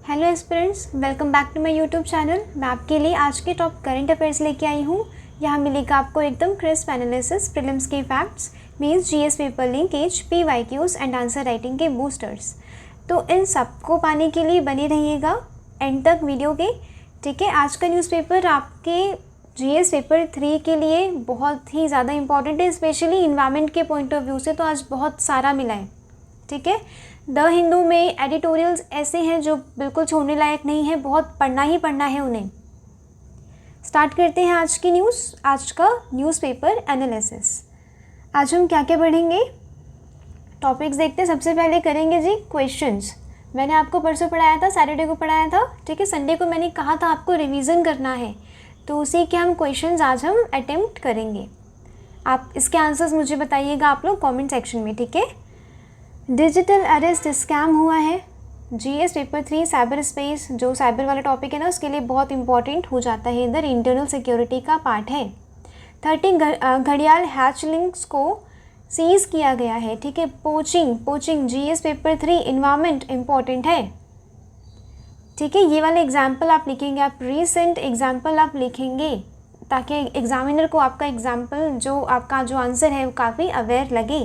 Hello aspirants, welcome back to my YouTube channel. मैं आपके लिए आज के टॉप करंट अफेयर्स लेके आई हूँ। यहाँ मिलेगा आपको एकदम क्रिस्प एनालिसिस, प्रीलिम्स के facts, means GS paper linkage, PYQs and answer writing के बूस्टर्स। तो इन सबको पाने के लिए बने रहिएगा एंड तक वीडियो के। ठीक है, आज का न्यूज़पेपर आपके जीएस पेपर 3 के लिए बहुत ही ज़्यादा इंपॉर्टेंट है, स्पेशली इन्वायरमेंट के पॉइंट ऑफ व्यू से तो आज बहुत सारा मिला है। ठीक है, द हिंदू में एडिटोरियल्स ऐसे हैं जो बिल्कुल छोड़ने लायक नहीं है, बहुत पढ़ना ही पढ़ना है उन्हें। स्टार्ट करते हैं आज की न्यूज़, आज का न्यूज़पेपर एनालिसिस। आज हम क्या क्या पढ़ेंगे, टॉपिक्स देखते हैं। सबसे पहले करेंगे जी क्वेश्चंस। मैंने आपको परसों पढ़ाया था, सैटरडे को पढ़ाया था। ठीक है, संडे को मैंने कहा था आपको रिवीजन करना है, तो उसी के हम क्वेश्चंस आज हम अटेम्प्ट करेंगे। आप इसके आंसर्स मुझे बताइएगा आप लोग कमेंट सेक्शन में। ठीक है, डिजिटल अरेस्ट स्कैम हुआ है। जीएस पेपर 3 साइबर स्पेस, जो साइबर वाला टॉपिक है ना, उसके लिए बहुत इंपॉर्टेंट हो जाता है, इधर इंटरनल सिक्योरिटी का पार्ट है। 30 घड़ियाल हैचलिंग्स को सीज किया गया है। ठीक है, poaching GS paper 3 environment important है। ठीक है, ये वाले एग्जाम्पल आप लिखेंगे, आप रीसेंट एग्जाम्पल आप लिखेंगे ताकि एग्जामिनर को आपका एग्जाम्पल, जो आपका जो आंसर है वो काफ़ी अवेयर लगे।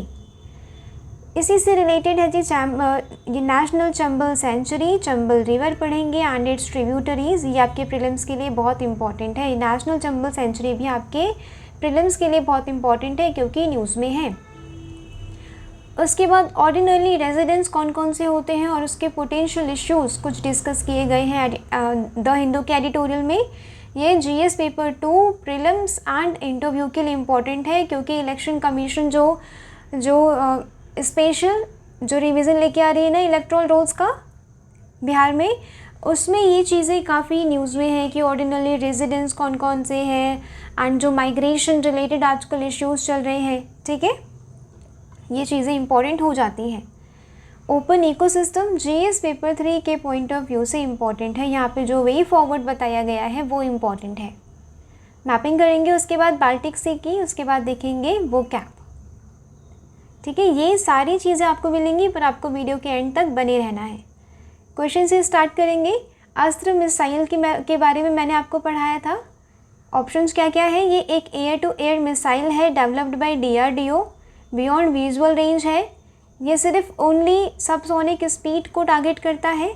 इसी से रिलेटेड है जी ये national Chambal sanctuary, Chambal river पढ़ेंगे एंड इट्स ट्रिब्यूटरीज। ये आपके प्रीलिम्स के लिए बहुत इंपॉर्टेंट है। नेशनल चंबल सेंचुरी भी आपके प्रीलिम्स के लिए बहुत इंपॉर्टेंट है क्योंकि न्यूज़ में है। उसके बाद ऑर्डिनरी रेजिडेंट्स कौन कौन से होते हैं और उसके पोटेंशियल इश्यूज़ कुछ डिस्कस किए गए हैं द हिंदू के एडिटोरियल में। ये GS paper 2 prelims and interview के लिए इम्पॉर्टेंट है क्योंकि इलेक्शन कमीशन जो स्पेशल जो रिवीजन लेके आ रही है ना इलेक्टोरल रोल्स का बिहार में, उसमें ये चीज़ें काफ़ी न्यूज़ में है कि ऑर्डिनरी रेजिडेंट्स कौन कौन से हैं एंड जो माइग्रेशन रिलेटेड आजकल इश्यूज़ चल रहे हैं। ठीक है, ये चीज़ें इंपॉर्टेंट हो जाती हैं। ओपन इकोसिस्टम जीएस पेपर 3 के पॉइंट ऑफ व्यू से इम्पॉर्टेंट है। यहाँ पे जो वे फॉरवर्ड बताया गया है वो इम्पॉर्टेंट है। मैपिंग करेंगे, उसके बाद बाल्टिक सी की, उसके बाद देखेंगे वो कैप। ठीक है, ये सारी चीज़ें आपको मिलेंगी पर आपको वीडियो के एंड तक बने रहना है। क्वेश्चन से स्टार्ट करेंगे। अस्त्र मिसाइल के बारे में मैंने आपको पढ़ाया था। ऑप्शंस क्या क्या है, ये एक एयर टू एयर मिसाइल है developed by DRDO, beyond visual range है। ये सिर्फ ओनली सबसोनिक स्पीड को टारगेट करता है।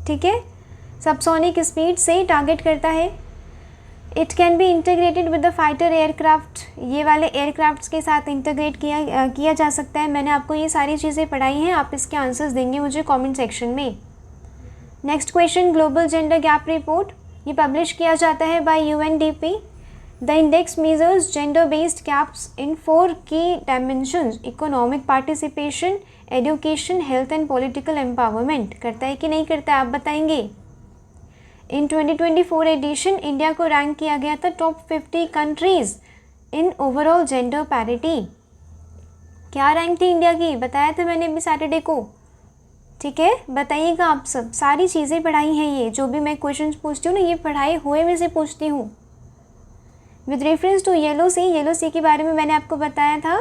ठीक है, सबसोनिक स्पीड से टारगेट करता है। It can be integrated with the fighter aircraft, ये वाले एयरक्राफ्ट्स के साथ इंटीग्रेट किया जा सकता है। मैंने आपको ये सारी चीज़ें पढ़ाई हैं, आप इसके आंसर्स देंगे मुझे कमेंट सेक्शन में। Next question, global gender gap report, ये पब्लिश किया जाता है bye UNDP. The index measures gender based gaps in 4 की dimensions, economic participation, education, health and political empowerment. करता है कि नहीं करता है आप बताएंगे। इन 2024 एडिशन इंडिया को रैंक किया गया था top 50 countries in overall gender parity. क्या रैंक थी इंडिया की, बताया था मैंने अभी सैटरडे को। ठीक है, बताइएगा आप सब, सारी चीज़ें पढ़ाई हैं। ये जो भी मैं क्वेश्चंस पूछती हूँ ना, ये पढ़ाए हुए में से पूछती हूँ। विद रेफरेंस टू येलो सी के बारे में मैंने आपको बताया था।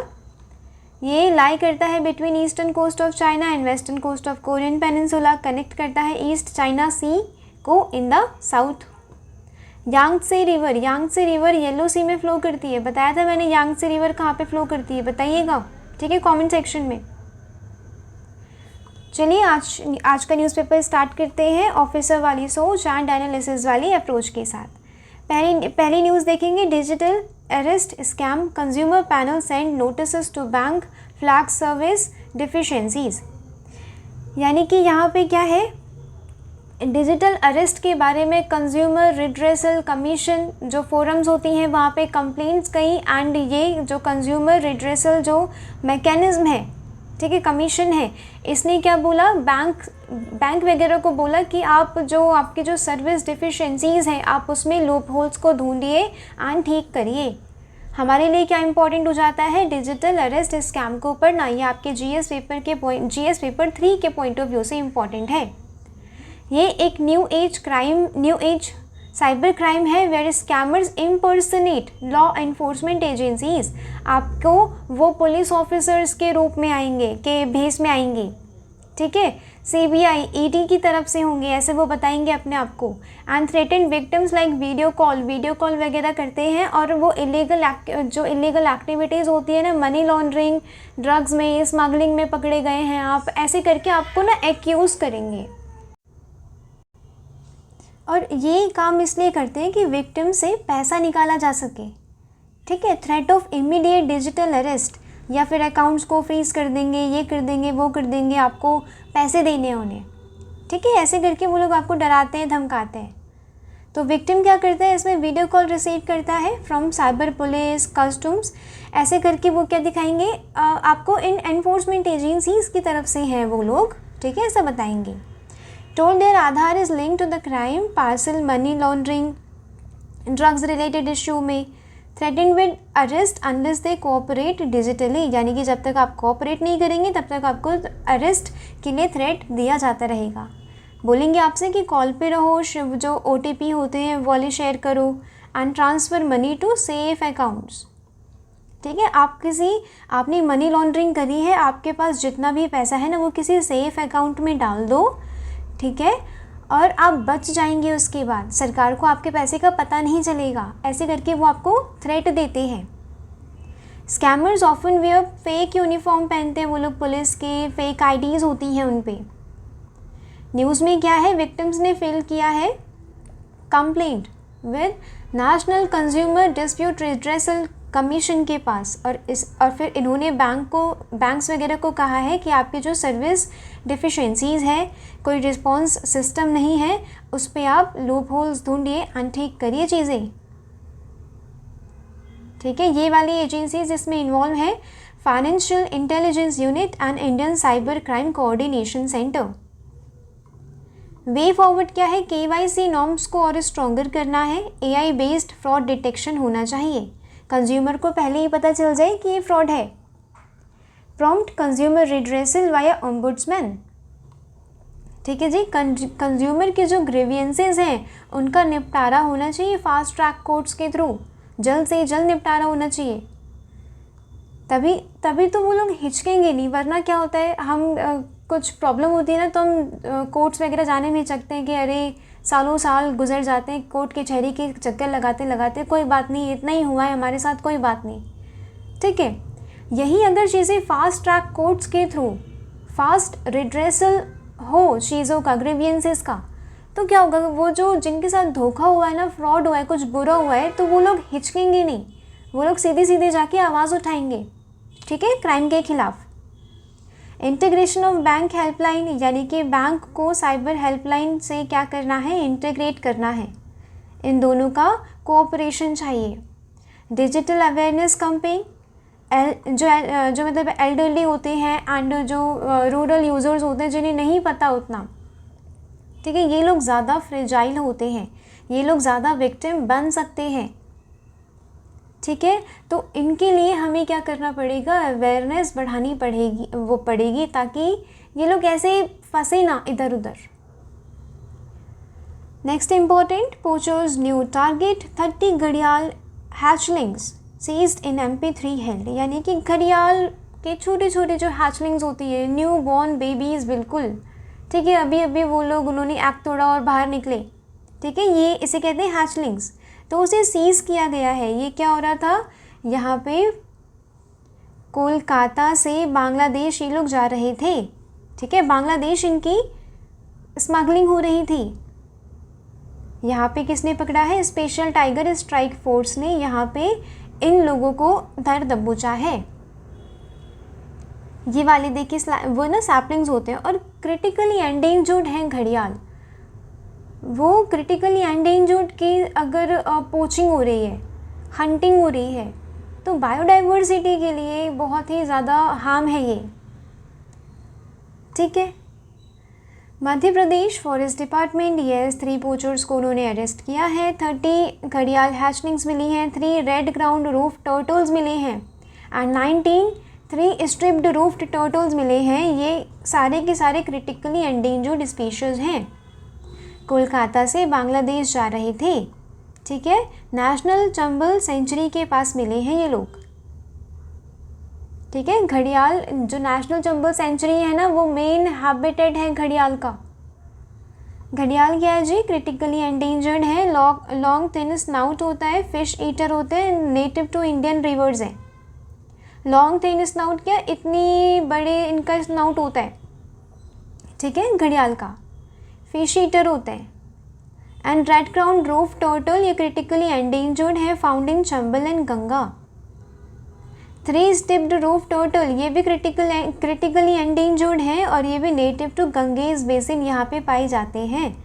ये लाई करता है between eastern coast of China and western coast of Korean peninsula, connect करता है ईस्ट चाइना सी को in the south. Yangtze river Yellow Sea में फ्लो करती है, बताया था मैंने। यांगत्से रिवर कहाँ पे फ्लो करती है बताइएगा। ठीक है, कमेंट सेक्शन में। चलिए आज का न्यूज़पेपर स्टार्ट करते हैं ऑफिसर वाली सोच एंड एनालिसिस वाली अप्रोच के साथ। पहली न्यूज़ देखेंगे, digital arrest scam, consumer panel send notice to bank flag service deficiencies. यानी कि यहाँ पे क्या है, डिजिटल अरेस्ट के बारे में कंज्यूमर रिड्रेसल कमीशन जो फोरम्स होती हैं वहाँ पे कंप्लेंट्स कई, एंड ये जो कंज्यूमर रिड्रेसल जो मैकेनिज़्म है, ठीक है, कमीशन है, इसने क्या बोला, बैंक वगैरह को बोला कि आप जो आपकी जो सर्विस डिफिशेंसीज़ हैं आप उसमें लूप होल्स को ढूंढिए एंड ठीक करिए। हमारे लिए क्या इंपॉर्टेंट हो जाता है, डिजिटल अरेस्ट स्कैम को पढ़ना। ये आपके जीएस पेपर 3 के पॉइंट ऑफ व्यू से इम्पॉर्टेंट है। ये एक न्यू एज साइबर क्राइम है where scammers impersonate law enforcement agencies. आपको वो पुलिस ऑफिसर्स के रूप में आएंगे, के भेस में आएंगे। ठीक है, CBI, ED की तरफ से होंगे, ऐसे वो बताएंगे अपने आप को। And threatened victims like video call वगैरह करते हैं, और वो जो इलीगल एक्टिविटीज़ होती है ना, मनी लॉन्ड्रिंग, ड्रग्स में, स्मगलिंग में पकड़े गए हैं आप, ऐसे करके आपको ना एक्यूज़ करेंगे। और ये काम इसलिए करते हैं कि विक्टिम से पैसा निकाला जा सके, ठीक है। Threat of immediate digital arrest, या फिर अकाउंट्स को फ्रीज कर देंगे, ये कर देंगे, वो कर देंगे, आपको पैसे देने उन्हें, ठीक है। ऐसे करके वो लोग आपको डराते हैं, धमकाते हैं। तो विक्टिम क्या करता है, इसमें वीडियो कॉल रिसीव करता है फ्रॉम साइबर पुलिस, कस्टम्स, ऐसे करके वो क्या दिखाएंगे आपको, इन एनफोर्समेंट एजेंसीज की तरफ से हैं वो लोग, ठीक है, ऐसा बताएंगे। Told their Aadhaar is link to the crime, parcel, money laundering, drugs related issue में, threatened with arrest unless they cooperate digitally, यानी कि जब तक आप कोऑपरेट नहीं करेंगे तब तक आपको अरेस्ट के लिए थ्रेट दिया जाता रहेगा। बोलेंगे आपसे कि कॉल पे रहो, जो OTP होते हैं वो वाले शेयर करो, and transfer money to safe accounts, ठीक है। आपने मनी लॉन्ड्रिंग करी है, आपके पास जितना भी पैसा है ना वो किसी सेफ अकाउंट में डाल दो, ठीक है, और आप बच जाएंगे। उसके बाद सरकार को आपके पैसे का पता नहीं चलेगा, ऐसे करके वो आपको थ्रेट देते हैं। Scammers often wear fake uniform पहनते हैं वो लोग, पुलिस के फेक IDs होती हैं उन पे। न्यूज़ में क्या है, विक्टिम्स ने फिल किया है complaint with national consumer dispute redressal commission के पास, और फिर इन्होंने बैंक्स वगैरह को कहा है कि आपकी जो सर्विस डिफिशेंसीज है, कोई रिस्पॉन्स सिस्टम नहीं है, उस पर आप लूप होल्स ढूंढिए एंड ठीक करिए चीज़ें, ठीक है। ये वाली एजेंसीज इसमें इन्वॉल्व है, financial intelligence unit and Indian cyber crime coordination centre. Way forward क्या है, KYC नॉर्म्स को और स्ट्रॉन्गर करना है, AI बेस्ड फ्रॉड डिटेक्शन होना चाहिए, कंज्यूमर को पहले ही पता चल जाए कि ये फ्रॉड है। Prompt consumer redressal via ombudsman, ठीक है जी। कंज्यूमर के जो ग्रीवियंसेस हैं उनका निपटारा होना चाहिए फास्ट ट्रैक कोर्ट्स के थ्रू, जल्द से जल्द निपटारा होना चाहिए, तभी तो वो लोग हिचकेंगे नहीं। वरना क्या होता है, हम कुछ प्रॉब्लम होती है ना तो हम कोर्ट्स वगैरह जाने में हिचकते हैं कि अरे सालों साल गुजर जाते हैं कोर्ट कचहरी के चक्कर लगाते, कोई बात नहीं, इतना ही हुआ है हमारे साथ, कोई बात नहीं, ठीक है। यही अगर चीज़ें फास्ट ट्रैक कोर्ट्स के थ्रू फास्ट रिड्रेसल हो चीज़ों का, ग्रीवियंसेस का, तो क्या होगा, वो जो जिनके साथ धोखा हुआ है ना, फ्रॉड हुआ है, कुछ बुरा हुआ है, तो वो लोग हिचकेंगे नहीं, वो लोग सीधे जाके आवाज़ उठाएंगे, ठीक है, क्राइम के खिलाफ। इंटीग्रेशन ऑफ बैंक हेल्पलाइन, यानी कि बैंक को साइबर हेल्पलाइन से क्या करना है, इंटीग्रेट करना है, इन दोनों का कोऑपरेशन चाहिए। डिजिटल अवेयरनेस कैंपेन, जो मतलब एल्डरली होते हैं एंड जो रूरल यूज़र्स होते हैं जिन्हें नहीं पता उतना, ठीक है, ये लोग ज़्यादा फ्रेजाइल होते हैं, ये लोग ज़्यादा विक्टिम बन सकते हैं, ठीक है। तो इनके लिए हमें क्या करना पड़ेगा, अवेयरनेस बढ़ानी पड़ेगी ताकि ये लोग ऐसे फंसे ना इधर उधर। Next important, poachers new target 30 घड़ियाल हैचलिंग्स सीज्ड इन MP3 हेल्ड, यानी कि घड़ियाल के छोटे जो हैचलिंग्स होती है, न्यू बॉर्न बेबीज़, बिल्कुल, ठीक है, अभी वो लोग, उन्होंने एक्ट तोड़ा और बाहर निकले, ठीक है, ये इसे कहते हैं हैचलिंग्स, तो उसे सीज़ किया गया है। ये क्या हो रहा था, यहाँ पे कोलकाता से बांग्लादेश ये लोग जा रहे थे, ठीक है, बांग्लादेश इनकी स्मगलिंग हो रही थी। यहाँ पे किसने पकड़ा है, स्पेशल टाइगर स्ट्राइक फोर्स ने यहाँ पे इन लोगों को धर दबोचा है। ये वाले देखिए, वो ना सैपलिंग्स होते हैं और क्रिटिकली एंडेंजर्ड हैं घड़ियाल, वो क्रिटिकली एंडेंजर्ड की अगर पोचिंग हो रही है, हंटिंग हो रही है, तो बायोडाइवर्सिटी के लिए बहुत ही ज़्यादा हार्म है ये, ठीक है। मध्य प्रदेश फॉरेस्ट डिपार्टमेंट, यस, 3 पोचर्स को उन्होंने अरेस्ट किया है, 30 घड़ियाल हैचलिंग्स मिली हैं, 3 रेड ग्राउंड रूफ टर्टल्स मिले हैं एंड 3 स्ट्रिप्ड रूफ्ड टर्टल्स मिले हैं। ये सारे के सारे क्रिटिकली एंडेंजर्ड स्पीशीज़ हैं, कोलकाता से बांग्लादेश जा रहे थे, ठीक है, नेशनल चंबल सेंचुरी के पास मिले हैं ये लोग, ठीक है। घड़ियाल जो नेशनल चंबल सेंचुरी है ना, वो मेन हैबिटेट है घड़ियाल का। घड़ियाल क्या है जी? क्रिटिकली एंडेंजर्ड है, लॉन्ग थिन स्नाउट होता है, फिश ईटर होते हैं, नेटिव टू इंडियन रिवर्स है। लॉन्ग थिन स्नाउट क्या, इतनी बड़े इनका स्नाउट होता है, ठीक है, घड़ियाल का। फिश ईटर होते हैं। And red crown roof turtle, ये क्रिटिकली एंडेंजर्ड है, found in Chambal and Ganga. Three striped roof turtle, ये भी क्रिटिकली एंडेंजर्ड है और ये भी नेटिव टू गंगेज बेसिन यहाँ पे पाए जाते हैं।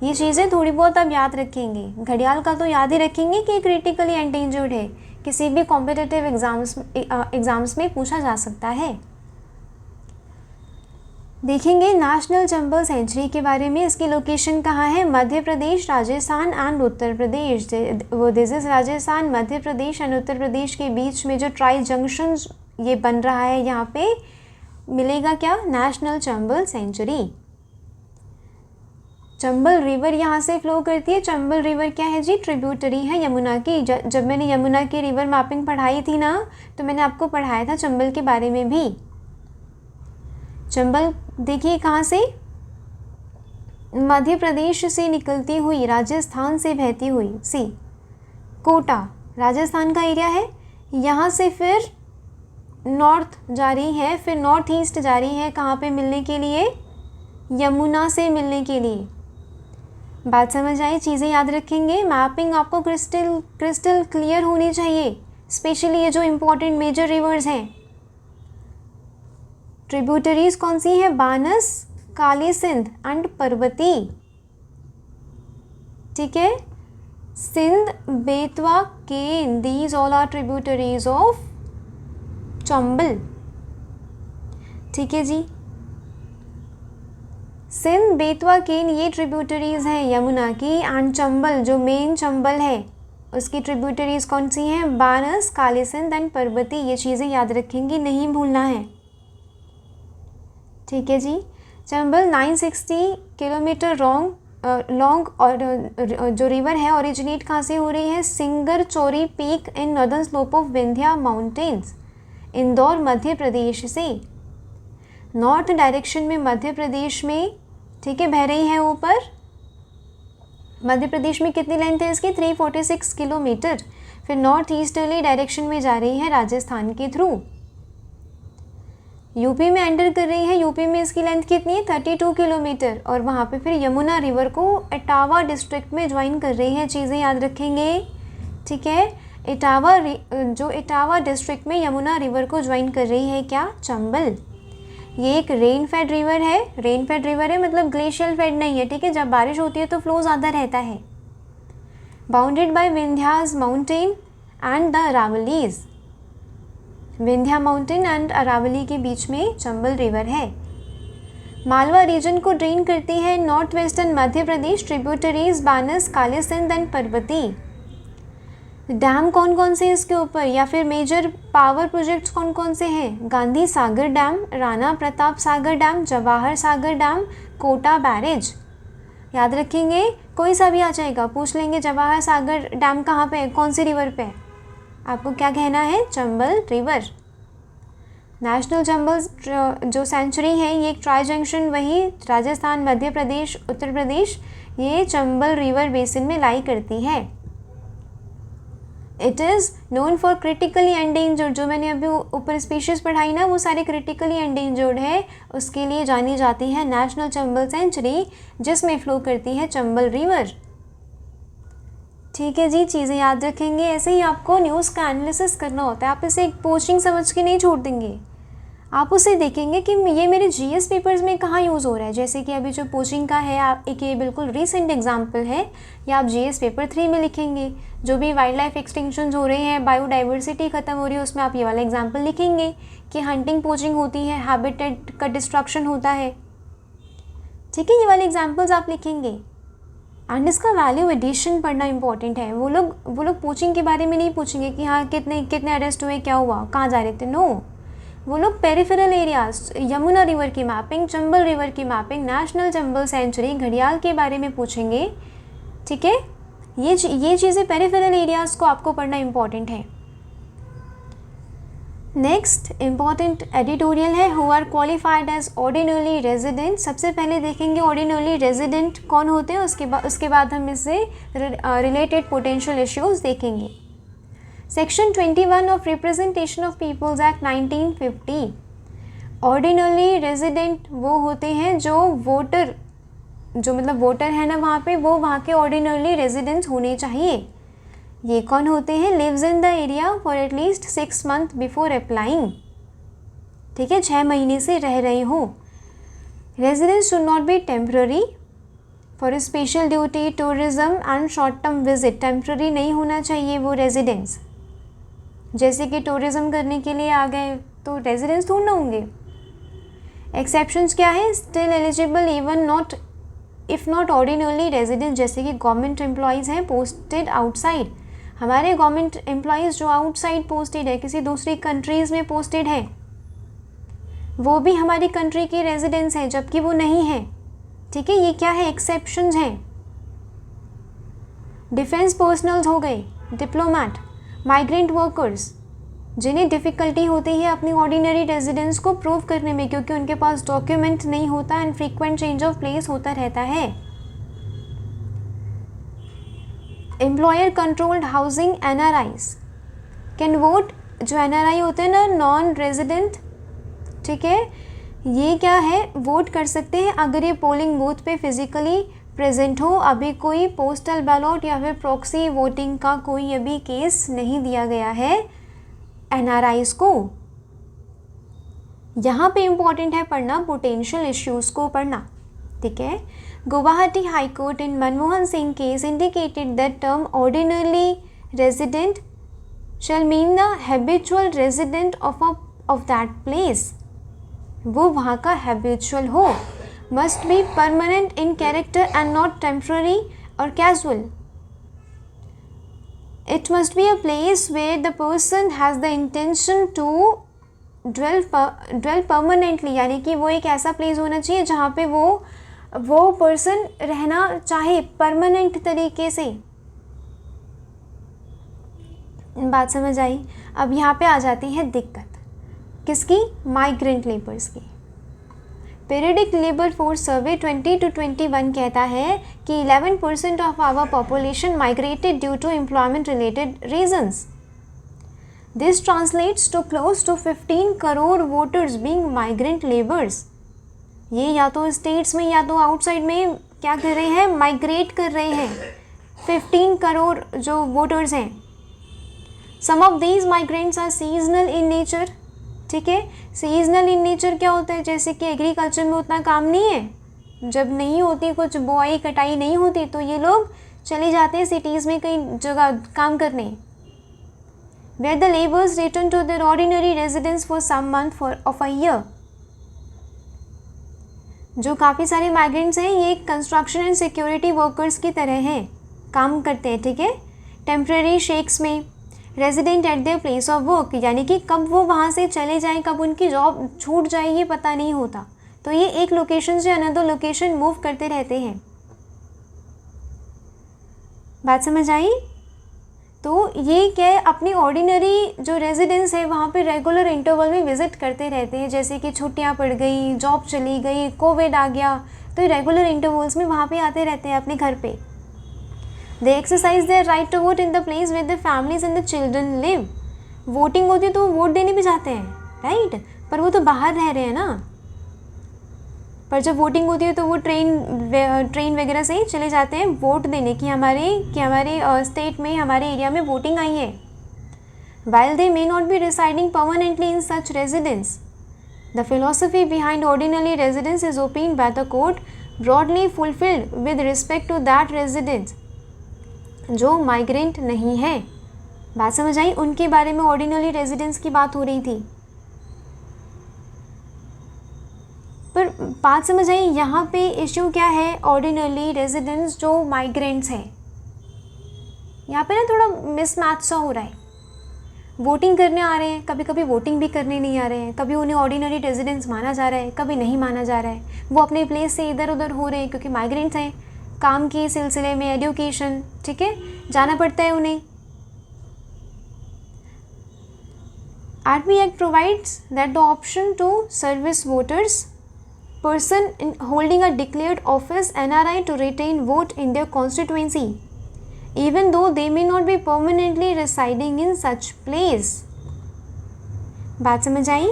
ये चीज़ें थोड़ी बहुत आप याद रखेंगे। घड़ियाल का तो याद ही रखेंगे कि क्रिटिकली एंडेंजर्ड है, किसी भी कॉम्पिटिटिव एग्जाम्स में पूछा जा सकता है। देखेंगे नेशनल चंबल सेंचुरी के बारे में। इसकी लोकेशन कहाँ है? मध्य प्रदेश, राजस्थान एंड उत्तर प्रदेश। वो this is Rajasthan, Madhya Pradesh and Uttar Pradesh के बीच में जो ट्राई जंक्शन ये बन रहा है, यहाँ पे मिलेगा क्या? National Chambal sanctuary. Chambal river यहाँ से फ्लो करती है। चंबल रिवर क्या है जी? ट्रिब्यूटरी है यमुना की। जब मैंने यमुना की रिवर मैपिंग पढ़ाई थी ना, तो मैंने आपको पढ़ाया था चंबल के बारे में भी। चंबल देखिए कहाँ से? मध्य प्रदेश से निकलती हुई, राजस्थान से बहती हुई, सी कोटा राजस्थान का एरिया है, यहाँ से फिर नॉर्थ जा रही है, फिर नॉर्थ ईस्ट जा रही है, कहाँ पे मिलने के लिए? यमुना से मिलने के लिए। बात समझ आई? चीज़ें याद रखेंगे। मैपिंग आपको क्रिस्टल क्लियर होनी चाहिए, स्पेशली ये जो इम्पोर्टेंट मेजर रिवर्स हैं। ट्रिब्यूटरीज कौन सी है? बानस, काली सिंध एंड पर्वती, ठीक है। Sindh, Betwa, Ken, these all are tributaries of Chambal, ठीक है जी। सिंध, बेतवा, केन ये ट्रिब्यूटरीज हैं यमुना की। एंड चंबल जो मेन चंबल है उसकी ट्रिब्यूटरीज कौन सी हैं? बानस, काली सिंध एंड पर्वती। ये चीज़ें याद रखेंगी, नहीं भूलना है, ठीक है जी। चंबल 960 किलोमीटर लॉन्ग और जो रिवर है ओरिजिनेट कहाँ से हो रही है? Singar Chori peak in northern slope of Vindhya mountains, Indore Madhya Pradesh से। नॉर्थ डायरेक्शन में मध्य प्रदेश में, ठीक है, बह रही है ऊपर। मध्य प्रदेश में कितनी लेंथ है इसकी? 346 किलोमीटर। फिर नॉर्थ ईस्टर्ली डायरेक्शन में जा रही है राजस्थान के थ्रू। यूपी में एंटर कर रही है। यूपी में इसकी लेंथ कितनी है? 32 किलोमीटर। और वहाँ पे फिर यमुना रिवर को इटावा डिस्ट्रिक्ट में ज्वाइन कर रही है। चीज़ें याद रखेंगे, ठीक है। इटावा डिस्ट्रिक्ट में यमुना रिवर को ज्वाइन कर रही है क्या? चंबल। ये एक रेन फेड रिवर है। रेन फेड रिवर है मतलब ग्लेशियल फेड नहीं है, ठीक है। जब बारिश होती है तो फ्लो ज़्यादा रहता है। Bounded by Vindhyas mountain and the Aravallis. Vindhya mountain and Aravalli के बीच में चंबल रिवर है। मालवा रीजन को ड्रेन करती है north western Madhya Pradesh. Tributaries Banas, Kali Sindh and Parvati. Dam कौन कौन से इसके ऊपर, या फिर मेजर पावर प्रोजेक्ट्स कौन कौन से हैं? Gandhi Sagar dam, Rana Pratap Sagar dam, Jawahar Sagar dam, Kota barrage. याद रखेंगे, कोई सा भी आ जाएगा, पूछ लेंगे जवाहर सागर डैम कहाँ पे है, कौन सी रिवर पे है, आपको क्या कहना है? चंबल रिवर। नेशनल चंबल जो सेंचुरी है ये एक ट्राई जंक्शन, वही राजस्थान, मध्य प्रदेश, उत्तर प्रदेश, ये चंबल रिवर बेसिन में लाई करती है। It is known for critically endangered. जो मैंने अभी ऊपर स्पीशीज़ पढ़ाई ना, वो सारे क्रिटिकली एंडेंजर्ड है, उसके लिए जानी जाती है नेशनल चंबल सेंचुरी, जिसमें फ्लो करती है चंबल रिवर। ठीक है जी, चीज़ें याद रखेंगे। ऐसे ही आपको न्यूज़ का एनालिसिस करना होता है। आप इसे एक पोचिंग समझ के नहीं छोड़ देंगे, आप उसे देखेंगे कि ये मेरे जीएस पेपर्स में कहाँ यूज़ हो रहा है। जैसे कि अभी जो पोचिंग का है, आप एक ये बिल्कुल रीसेंट एग्जांपल है, या आप जीएस पेपर 3 में लिखेंगे। जो भी वाइल्ड लाइफ एक्सटिंक्शंस हो रहे हैं, बायोडाइवर्सिटी ख़त्म हो रही है, उसमें आप ये वाला एग्जाम्पल लिखेंगे कि हंटिंग पोचिंग होती है, हैबिटेट का डिस्ट्रक्शन होता है। ठीक है, ये वाले एग्जाम्पल्स आप लिखेंगे। एंड इसका वैल्यू एडिशन पढ़ना इंपॉर्टेंट है। वो लोग पोचिंग के बारे में नहीं पूछेंगे कि हाँ कितने अरेस्ट हुए, क्या हुआ, कहाँ जा रहे थे। नो, वो लोग पेरिफेरल एरियाज, यमुना रिवर की मैपिंग, चंबल रिवर की मैपिंग, नेशनल चंबल सेंचुरी, घड़ियाल के बारे में पूछेंगे। ठीक है, ये चीज़ें पेरिफेरल एरियाज़ को आपको पढ़ना इंपॉर्टेंट है। नेक्स्ट इम्पॉर्टेंट एडिटोरियल है who are qualified as ordinary resident. सबसे पहले देखेंगे ऑर्डिनरी रेजिडेंट कौन होते हैं, उसके बाद हम इससे रिलेटेड पोटेंशियल इश्यूज देखेंगे। Section 21 of representation of people's act 1950। Ordinary resident वो होते हैं जो वोटर है ना वहाँ पे, वो वहाँ के ऑर्डिनरी रेजिडेंट्स होने चाहिए। ये कौन होते हैं? Lives in the area for at least 6 months before applying. ठीक है, 6 महीने से रह रहे हो। Residence should not be temporary for special duty, tourism and short term visit. Temporary नहीं होना चाहिए वो रेजिडेंस, जैसे कि टूरिज्म करने के लिए आ गए तो रेजिडेंस थोड़ा ना होंगे। एक्सेप्शंस क्या है? Still eligible even not if not ordinary resident, जैसे कि गवर्नमेंट एम्प्लॉयज़ हैं पोस्टेड आउटसाइड। हमारे गवर्नमेंट एम्प्लॉयज़ जो आउटसाइड पोस्टेड है, किसी दूसरी कंट्रीज़ में पोस्टेड है, वो भी हमारी कंट्री के रेजिडेंट्स हैं जबकि वो नहीं है। ठीक है, ये क्या है? एक्सेप्शंस हैं। डिफेंस पर्सनल्स हो गए, डिप्लोमेट, माइग्रेंट वर्कर्स, जिन्हें डिफ़िकल्टी होती है अपनी ऑर्डिनरी रेजिडेंस को प्रूव करने में क्योंकि उनके पास डॉक्यूमेंट नहीं होता and frequent change of place होता रहता है। Employer controlled housing NRIs can vote. जो NRI होते हैं ना, नॉन रेजिडेंट, ठीक है, ये क्या है? वोट कर सकते हैं अगर ये पोलिंग बूथ पे फिजिकली प्रेजेंट हो। अभी कोई पोस्टल बैलॉट या फिर प्रॉक्सी वोटिंग का कोई अभी केस नहीं दिया गया है NRIs को। यहाँ पे इम्पॉर्टेंट है पढ़ना, पोटेंशियल इश्यूज़ को पढ़ना। ठीक है, Guwahati high court in Manmohan Singh case indicated that term ordinary resident shall mean the habitual resident of that place. वो वहाँ का हैबिचुअल हो, must be permanent in character and not temporary और casual. It must be a place where the person has the intention to dwell permanently, यानी कि वो एक ऐसा प्लेस होना चाहिए जहाँ पे वो पर्सन रहना चाहे परमानेंट तरीके से। बात समझ आई? अब यहाँ पे आ जाती है दिक्कत किसकी? माइग्रेंट लेबर्स की। पीरियडिक लेबर फोर्स सर्वे 20-21 कहता है कि 11% of our population migrated due to employment related reasons. This translates to close to 15 crore voters being migrant labours. ये या तो स्टेट्स में या तो आउटसाइड में क्या कर रहे हैं? माइग्रेट कर रहे हैं। 15 करोड़ जो वोटर्स हैं। Some of these migrants are seasonal in nature. ठीक है, सीजनल इन नेचर क्या होता है? जैसे कि एग्रीकल्चर में उतना काम नहीं है, जब नहीं होती कुछ बुआई कटाई नहीं होती तो ये लोग चले जाते हैं सिटीज़ में कई जगह काम करने। Where the labours return to their ordinary residence for some month of a year. जो काफ़ी सारे माइग्रेंट्स हैं ये कंस्ट्रक्शन एंड सिक्योरिटी वर्कर्स की तरह हैं, काम करते हैं। ठीक है, टेम्प्रेरी शेक्स में, resident eight their place of work, यानी कि कब वो वहाँ से चले जाएं, कब उनकी जॉब छूट जाए ये पता नहीं होता, तो ये एक लोकेशन से अनदर लोकेशन मूव करते रहते हैं। बात समझ आई? तो ये क्या है? अपनी ऑर्डिनरी जो रेजिडेंस है वहाँ पे रेगुलर इंटरवल में विजिट करते रहते हैं, जैसे कि छुट्टियाँ पड़ गई, जॉब चली गई, कोविड आ गया, तो रेगुलर इंटरवल्स में वहाँ पे आते रहते हैं अपने घर पे। They exercise their right to vote in the place where their families and the children live. Voting होती है तो वोट देने भी जाते हैं, राइट? पर वो तो बाहर रह रहे हैं ना। पर जब वोटिंग होती है तो वो ट्रेन वगैरह से ही चले जाते हैं वोट देने की हमारे स्टेट में, हमारे एरिया में वोटिंग आई है। While they may not be residing permanently in such residence, the philosophy behind ordinary residence is opined by the court broadly fulfilled with respect to that residence जो migrant नहीं है। बात समझ आई? उनके बारे में ऑर्डिनरी रेजिडेंस की बात हो रही थी। पर बात समझ आई? यहाँ पे इश्यू क्या है? ऑर्डिनरी रेजिडेंस जो माइग्रेंट्स हैं, यहाँ पे ना थोड़ा मिसमैच सा हो रहा है। वोटिंग करने आ रहे हैं, कभी कभी वोटिंग भी करने नहीं आ रहे हैं, कभी उन्हें ऑर्डिनरी रेजिडेंस माना जा रहा है, कभी नहीं माना जा रहा है। वो अपने प्लेस से इधर उधर हो रहे हैं क्योंकि माइग्रेंट्स हैं, काम के सिलसिले में, एजुकेशन, ठीक है, जाना पड़ता है उन्हें। RP Act provides that the option to service voters person in holding a declared office NRI to retain vote in their constituency even though they may not be permanently residing in such place. बात समझ आई?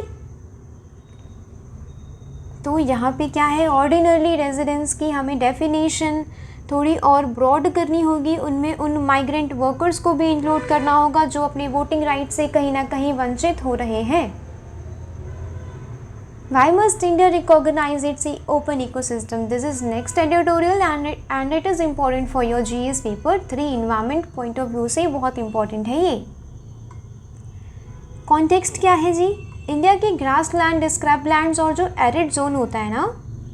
तो यहाँ पे क्या है, ordinary residence की हमें definition थोड़ी और ब्रॉड करनी होगी, उनमें उन माइग्रेंट वर्कर्स को भी इंक्लूड करना होगा जो अपने वोटिंग राइट से कहीं ना कहीं वंचित हो रहे हैं. Why must India recognize its open ecosystem? This is next editorial and it is important for your GS paper 3 environment point of view से बहुत important है ये. कॉन्टेक्स्ट क्या है जी? इंडिया के ग्रास लैंड, स्क्रैप लैंड्स और जो एरिड जोन होता है ना,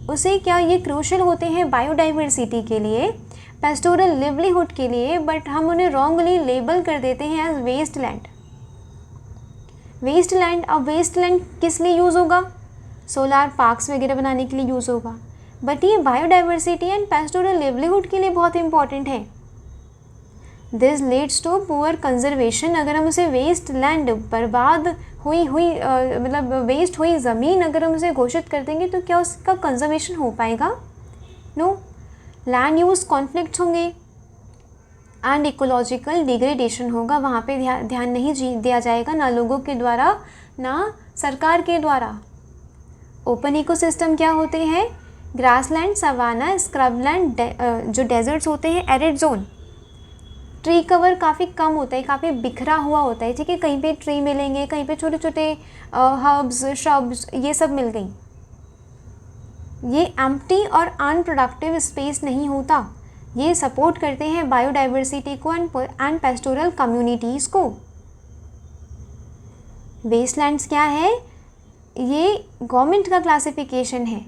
उसे क्या ये क्रूशल होते हैं बायोडाइवर्सिटी के लिए, पेस्टोरल लिवलीहुड के लिए, बट हम उन्हें रॉन्गली लेबल कर देते हैं as waste land. Waste land, अब वेस्ट लैंड किस लिए यूज़ होगा? सोलार पार्क्स वगैरह बनाने के लिए यूज़ होगा, बट ये बायोडाइवर्सिटी एंड पेस्टोरल लिवलीहुड के लिए बहुत इंपॉर्टेंट है. This leads to poor conservation. अगर हम उसे वेस्ट लैंड, बर्बाद हुई मतलब वेस्ट हुई ज़मीन अगर हम उसे घोषित कर देंगे तो क्या उसका कंजर्वेशन हो पाएगा? नो. लैंड यूज़ कॉन्फ्लिक्ट्स होंगे एंड इकोलॉजिकल डिग्रेडेशन होगा. वहाँ पे ध्यान नहीं दिया जाएगा, ना लोगों के द्वारा ना सरकार के द्वारा. ओपन इकोसिस्टम क्या होते हैं? ग्रासलैंड, सवाना, स्क्रबलैंड, जो डेजर्ट्स होते हैं, एरिड जोन. ट्री कवर काफ़ी कम होता है, काफ़ी बिखरा हुआ होता है, ठीक है. कहीं पे ट्री मिलेंगे, कहीं पे छोटे छोटे हर्ब्स, श्रब्स, ये सब मिल गई. ये एम्प्टी और अनप्रोडक्टिव स्पेस नहीं होता. ये सपोर्ट करते हैं बायोडाइवर्सिटी को एंड पेस्टोरल कम्युनिटीज़ को. वेस्टलैंड्स क्या है? ये गवर्नमेंट का क्लासिफिकेशन है.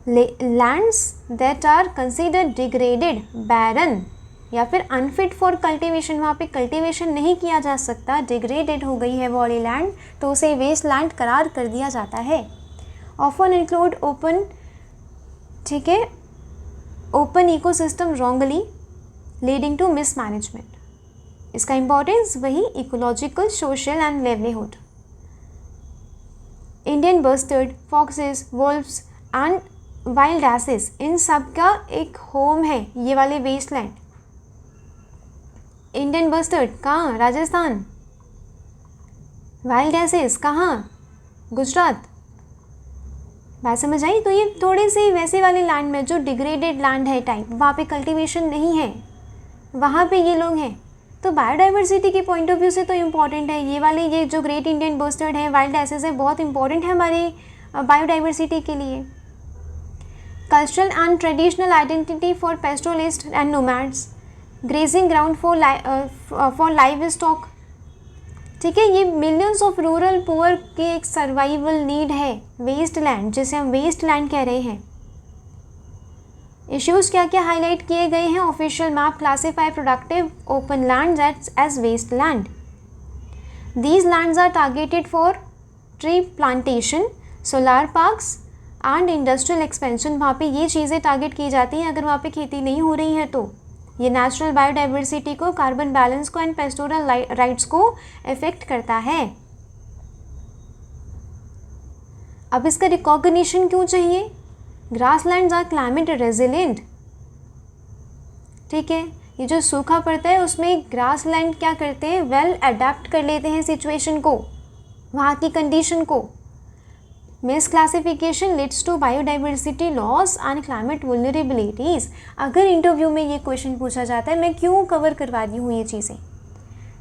Lands that are considered degraded, barren या फिर अनफिट फॉर कल्टीवेशन, वहाँ पे कल्टीवेशन नहीं किया जा सकता, डिग्रेडेड हो गई है वो वाली लैंड, तो उसे वेस्ट लैंड करार कर दिया जाता है. ऑफन इंक्लूड ओपन, ठीक है, open ecosystem wrongly leading to mismanagement. इसका इंपॉर्टेंस वही ecological, social and livelihood. Indian bustard, foxes, wolves and wild asses, इन सब का एक होम है ये वाले वेस्ट लैंड. इंडियन बस्टर्ड कहाँ? राजस्थान. वाइल्ड एसेस कहाँ? गुजरात. बात समझ आई? तो ये थोड़े से वैसे वाले लैंड में जो डिग्रेडेड लैंड है टाइप, वहाँ पे कल्टीवेशन नहीं है, वहाँ पे ये लोग हैं. तो बायोडाइवर्सिटी के पॉइंट ऑफ व्यू से तो इम्पॉर्टेंट है ये वाले, ये जो ग्रेट इंडियन बस्टर्ड है, वाइल्ड एसेस है, बहुत इंपॉर्टेंट है हमारे बायोडाइवर्सिटी के लिए. Cultural and traditional identity for pastoralist and nomads, grazing ground for live stock, ठीक है. ये मिलियंस ऑफ रूरल पुअर के एक सर्वाइवल नीड है वेस्ट लैंड, जिसे हम वेस्ट लैंड कह रहे हैं. इश्यूज़ क्या क्या हाईलाइट किए गए हैं? Official map classify productive open land as waste land. These lands are targeted for tree plantation, solar parks and industrial expansion. वहाँ पे ये चीज़ें टारगेट की जाती हैं अगर वहाँ पे खेती नहीं हो रही है तो. ये नेचुरल बायोडाइवर्सिटी को, कार्बन बैलेंस को एंड पेस्टोरल राइट्स को इफेक्ट करता है. अब इसका रिकॉग्निशन क्यों चाहिए? ग्रासलैंड्स आर क्लाइमेट रेजिलिएंट, ठीक है. ये जो सूखा पड़ता है उसमें ग्रासलैंड क्या करते हैं? वेल अडेप्ट कर लेते हैं सिचुएशन को, वहाँ की कंडीशन को. Misclassification leads to biodiversity loss and climate vulnerabilities. अगर इंटरव्यू में ये क्वेश्चन पूछा जाता है, मैं क्यों कवर करवा रही हूँ ये चीज़ें,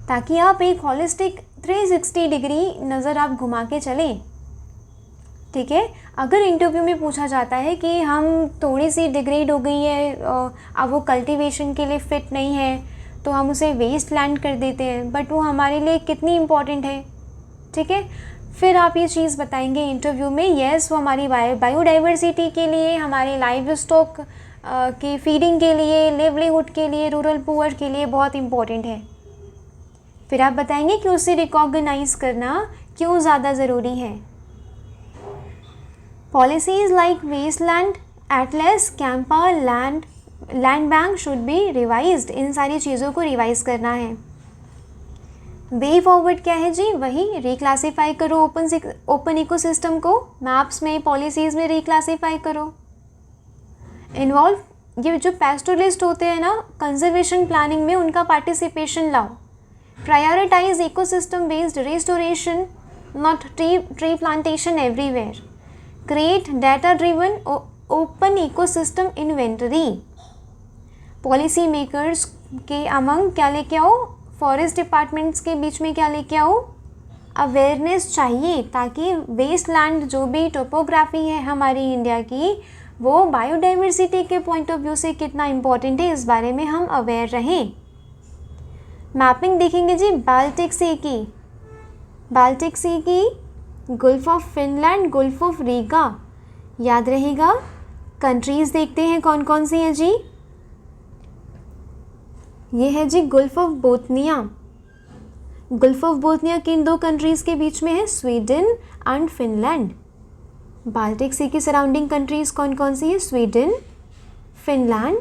ताकि आप एक हॉलिस्टिक 360 डिग्री नज़र आप घुमा के चलें, ठीक है. अगर इंटरव्यू में पूछा जाता है कि हम थोड़ी सी डिग्रेड हो गई है, अब वो कल्टीवेशन के लिए फिट नहीं है, तो हम उसे वेस्ट लैंड कर देते हैं, बट वो हमारे लिए कितनी इम्पॉर्टेंट है, ठीक है. फिर आप ये चीज़ बताएंगे इंटरव्यू में, येस वो हमारी बायोडाइवर्सिटी के लिए, हमारे लाइव स्टॉक की फीडिंग के लिए, लिवलीहुड के लिए, रूरल पुअर के लिए बहुत इम्पॉर्टेंट है. फिर आप बताएंगे कि उसे रिकॉग्नाइज करना क्यों ज़्यादा ज़रूरी है. Policies like wasteland atlas, CAMPA, land bank should be revised. इन सारी चीज़ों को रिवाइज करना है. वे फॉरवर्ड क्या है जी? वही रिक्लासीफाई करो ओपन इकोसिस्टम को, मैप्स में, पॉलिसीज़ में रिक्लासीफाई करो। इन्वॉल्व, ये जो पैस्टोरलिस्ट होते हैं ना कंजर्वेशन प्लानिंग में, उनका पार्टिसिपेशन लाओ। Prioritise ecosystem based restoration, not tree plantation everywhere. Create data driven open ecosystem inventory. Policy makers के अमंग क्या लेके आओ? फॉरेस्ट डिपार्टमेंट्स के बीच में क्या लेके आओ? अवेयरनेस चाहिए, ताकि वेस्ट लैंड जो भी टोपोग्राफी है हमारी इंडिया की, वो बायोडाइवर्सिटी के पॉइंट ऑफ व्यू से कितना इम्पोर्टेंट है, इस बारे में हम अवेयर रहें। मैपिंग देखेंगे जी बाल्टिक सी की, gulf of Finland, gulf of Riga, याद रहेगा। कंट्रीज़ देखते हैं कौन कौन सी है जी। ये है जी gulf of Bothnia. Gulf of Bothnia किन दो कंट्रीज़ के बीच में है? Sweden and Finland. Baltic Sea की सराउंडिंग कंट्रीज़ कौन कौन सी है? Sweden, Finland,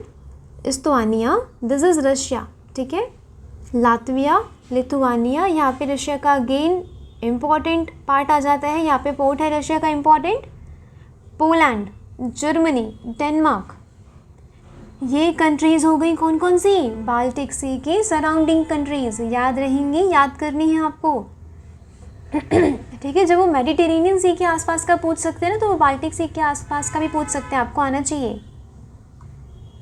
Estonia, this is Russia, ठीक है। लातविया, लिथुआनिया, यहाँ पे रशिया का अगेन इम्पॉर्टेंट पार्ट आ जाता है, यहाँ पे पोर्ट है रशिया का इम्पॉर्टेंट। पोलैंड, जर्मनी, डेनमार्क, ये कंट्रीज़ हो गई कौन कौन सी? बाल्टिक सी की सराउंडिंग कंट्रीज़, याद रहेंगी, याद करनी है आपको, ठीक है। जब वो मेडिटेरेनियन सी के आसपास का पूछ सकते हैं ना, तो वो बाल्टिक सी के आसपास का भी पूछ सकते हैं, आपको आना चाहिए।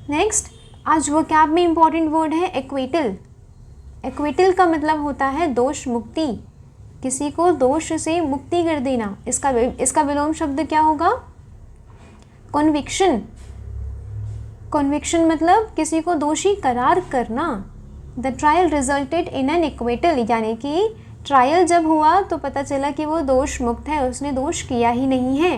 नेक्स्ट, आज वो कैब में इम्पॉर्टेंट वर्ड है एक्वेटल। एक्वेटल का मतलब होता है दोष मुक्ति, किसी को दोष से मुक्ति कर देना। इसका विलोम शब्द क्या होगा? कॉन्विक्शन। कॉन्विक्शन मतलब किसी को दोषी करार करना। The trial resulted in an acquittal, यानी कि ट्रायल जब हुआ तो पता चला कि वो दोष मुक्त है, उसने दोष किया ही नहीं है।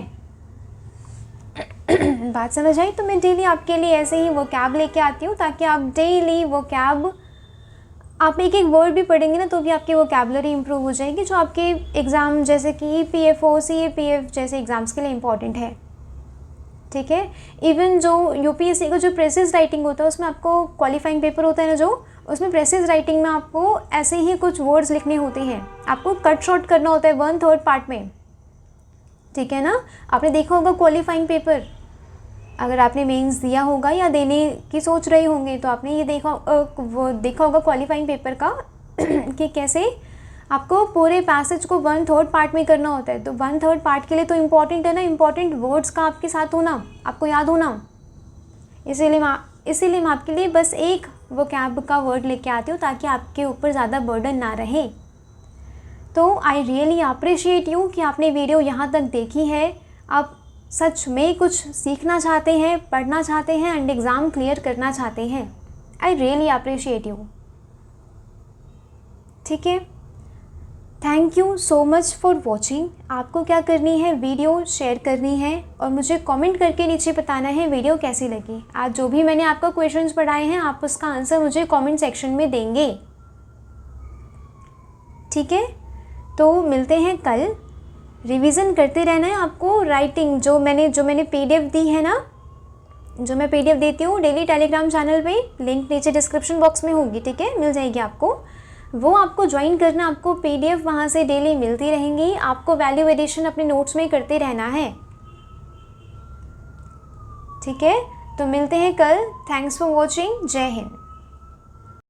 बात समझ आई? तो मैं डेली आपके लिए ऐसे ही वो कैब लेके आती हूँ, ताकि आप डेली वो कैब, आप एक एक वर्ड भी पढ़ेंगे ना तो भी आपकी वोकैबुलरी इंप्रूव हो जाएगी, जो आपके एग्ज़ाम जैसे कि PFO, CAPF जैसे एग्ज़ाम्स के लिए इम्पॉर्टेंट है, ठीक है। इवन जो UPSC का जो प्रेसिस राइटिंग होता है, उसमें आपको क्वालिफाइंग पेपर होता है ना, जो उसमें प्रेसिस राइटिंग में आपको ऐसे ही कुछ वर्ड्स लिखने होते हैं, आपको कट शॉर्ट करना होता है 1/3 पार्ट में, ठीक है ना। आपने देखा होगा क्वालिफाइंग पेपर, अगर आपने मेंस दिया होगा या देने की सोच रहे होंगे तो आपने ये देखा होगा क्वालिफाइंग पेपर का कि कैसे आपको पूरे पैसेज को 1/3 पार्ट में करना होता है। तो 1/3 पार्ट के लिए तो इम्पॉर्टेंट है ना, इम्पॉर्टेंट वर्ड्स का आपके साथ होना, आपको याद होना। इसीलिए मैं आपके लिए बस एक वोकैब का वर्ड लेके आती हूँ, ताकि आपके ऊपर ज़्यादा बर्डन ना रहे। तो आई रियली अप्रिशिएट यू कि आपने वीडियो यहाँ तक देखी है। आप सच में कुछ सीखना चाहते हैं, पढ़ना चाहते हैं एंड एग्ज़ाम क्लियर करना चाहते हैं। आई रियली अप्रिशिएट यू, ठीक है। Thank you so much for watching. आपको क्या करनी है, वीडियो शेयर करनी है और मुझे कमेंट करके नीचे बताना है वीडियो कैसी लगी। आज जो भी मैंने आपको क्वेश्चंस पढ़ाए हैं, आप उसका आंसर मुझे कमेंट सेक्शन में देंगे, ठीक है। तो मिलते हैं कल। रिवीजन करते रहना है आपको। राइटिंग जो मैंने PDF दी है ना, जो मैं PDF देती हूँ डेली टेलीग्राम चैनल पे, लिंक नीचे डिस्क्रिप्शन बॉक्स में होगी, ठीक है, मिल जाएगी आपको। वो आपको ज्वाइन करना, आपको PDF वहाँ से डेली मिलती रहेंगी। आपको वैल्यू एडिशन अपने नोट्स में करते रहना है, ठीक है। तो मिलते हैं कल। Thanks for watching. जय हिंद।